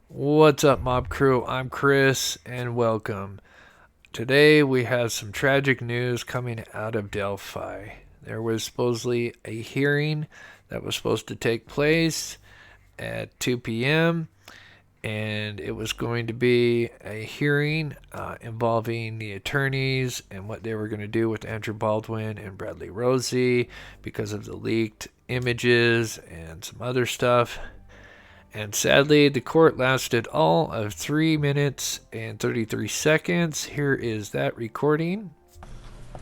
What's up, Mob Crew? I'm Chris, and welcome. Today we have some tragic news coming out of Delphi. There was supposedly a hearing that was supposed to take place at 2 p.m., and it was going to be a hearing involving the attorneys and what they were going to do with Andrew Baldwin and Bradley Rosie because of the leaked images and some other stuff. And sadly, the court lasted all of 3 minutes and 33 seconds. Here is that recording.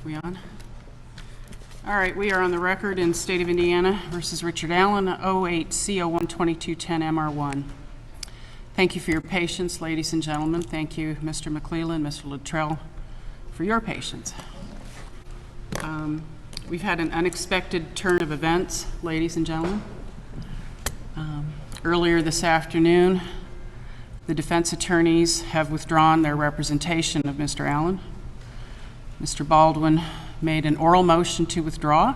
We on? All right, we are on the record in State of Indiana versus Richard Allen, 08C012210MR1. Thank you for your patience, ladies and gentlemen. Thank you, Mr. McClellan, Mr. Luttrell, for your patience. We've had an unexpected turn of events, ladies and gentlemen. Earlier this afternoon, the defense attorneys have withdrawn their representation of Mr. Allen. Mr. Baldwin made an oral motion to withdraw.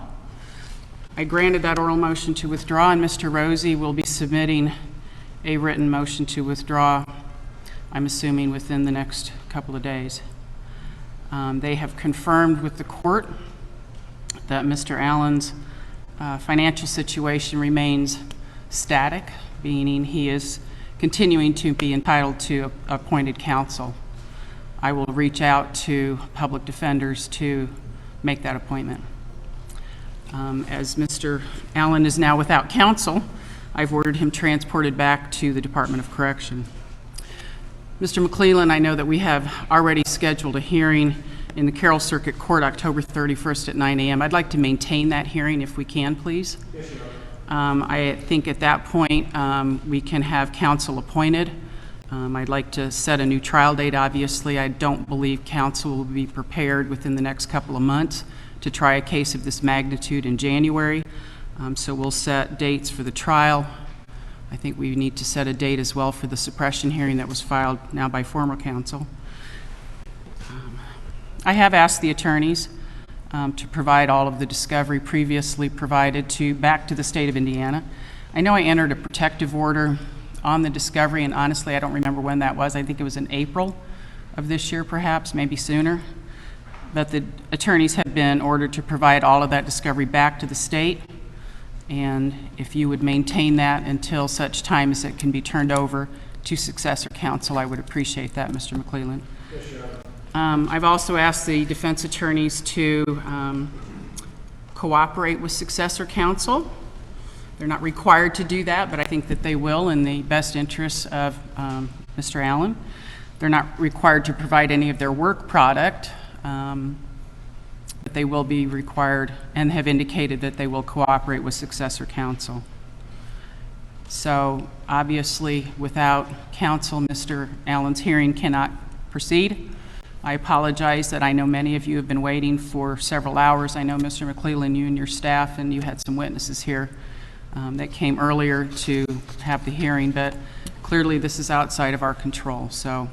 I granted that oral motion to withdraw, and Mr. Rosie will be submitting a written motion to withdraw, I'm assuming within the next couple of days. They have confirmed with the court that Mr. Allen's financial situation remains static, meaning he is continuing to be entitled to appointed counsel. I will reach out to public defenders to make that appointment. As Mr. Allen is now without counsel, I've ordered him transported back to the Department of Correction. Mr. McClellan, I know that we have already scheduled a hearing in the Carroll Circuit Court October 31st at 9 a.m. I'd like to maintain that hearing if we can, please. Yes, Your Honor. I think at that point we can have counsel appointed. I'd like to set a new trial date. Obviously, I don't believe counsel will be prepared within the next couple of months to try a case of this magnitude in January. So we'll set dates for the trial. I think we need to set a date as well for the suppression hearing that was filed now by former counsel. I have asked the attorneys to provide all of the discovery previously provided back to the state of Indiana. I know I entered a protective order on the discovery, and honestly, I don't remember when that was. I think it was in April of this year, perhaps, maybe sooner. But the attorneys have been ordered to provide all of that discovery back to the state, and if you would maintain that until such time as it can be turned over to successor counsel, I would appreciate that, Mr. McClellan. Yes, Your Honor. I've also asked the defense attorneys to cooperate with successor counsel. They're not required to do that, but I think that they will in the best interests of Mr. Allen. They're not required to provide any of their work product, but they will be required and have indicated that they will cooperate with successor counsel. So obviously, without counsel, Mr. Allen's hearing cannot proceed. I apologize that I know many of you have been waiting for several hours. I know, Mr. McClellan, you and your staff, and you had some witnesses here that came earlier to have the hearing, but clearly this is outside of our control. So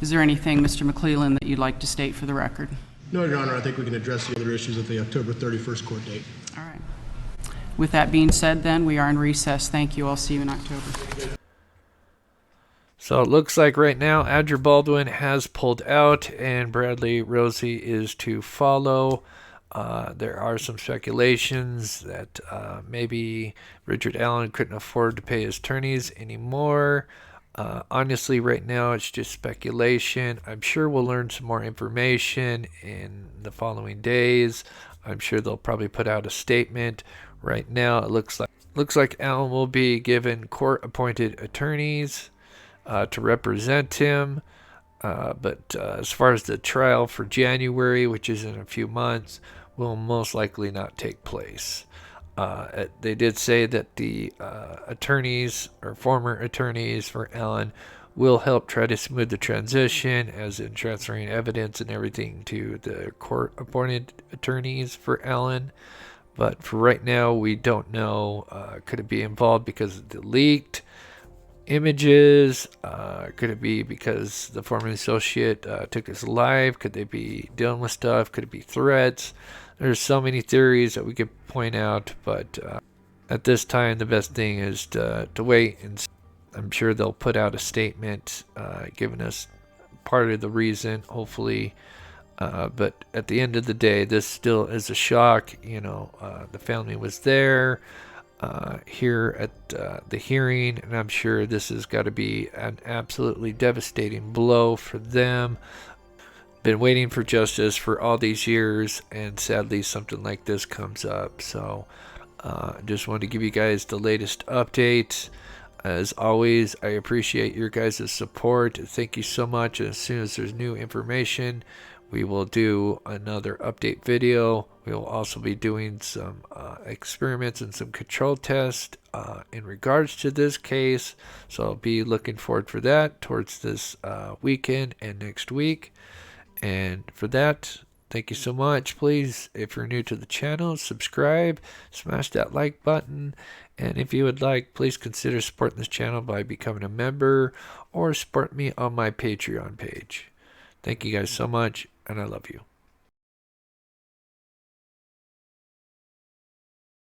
is there anything, Mr. McClellan, that you'd like to state for the record? No, Your Honor. I think we can address the other issues at the October 31st court date. All right. With that being said, then, we are in recess. Thank you. I'll see you in October. So it looks like right now Andrew Baldwin has pulled out and Bradley Rosie is to follow. There are some speculations that maybe Richard Allen couldn't afford to pay his attorneys anymore. Honestly, right now it's just speculation. I'm sure we'll learn some more information in the following days. I'm sure they'll probably put out a statement. Right now it looks like Allen will be given court-appointed attorneys to represent him, but as far as the trial for January, which is in a few months, will most likely not take place. They did say that the attorneys or former attorneys for Allen will help try to smooth the transition, as in transferring evidence and everything to the court-appointed attorneys for Allen. But for right now, we don't know. Could it be involved because of the leaked images? Could it be because the former associate took his life? Could they be dealing with stuff? Could it be threats? There's so many theories that we could point out, but at this time the best thing is to wait and I'm sure they'll put out a statement giving us part of the reason, hopefully. But at the end of the day, this still is a shock. The family was there here at the hearing, and I'm sure this has got to be an absolutely devastating blow for them. Been waiting for justice for all these years, and sadly something like this comes up. So just wanted to give you guys the latest update. As always, I appreciate your guys' support. Thank you so much. As soon as there's new information, we will do another update video. We will also be doing some experiments and some control tests in regards to this case. So I'll be looking forward for that towards this weekend and next week. And for that, thank you so much. Please, if you're new to the channel, subscribe, smash that like button. And if you would like, please consider supporting this channel by becoming a member or support me on my Patreon page. Thank you guys so much, and I love you.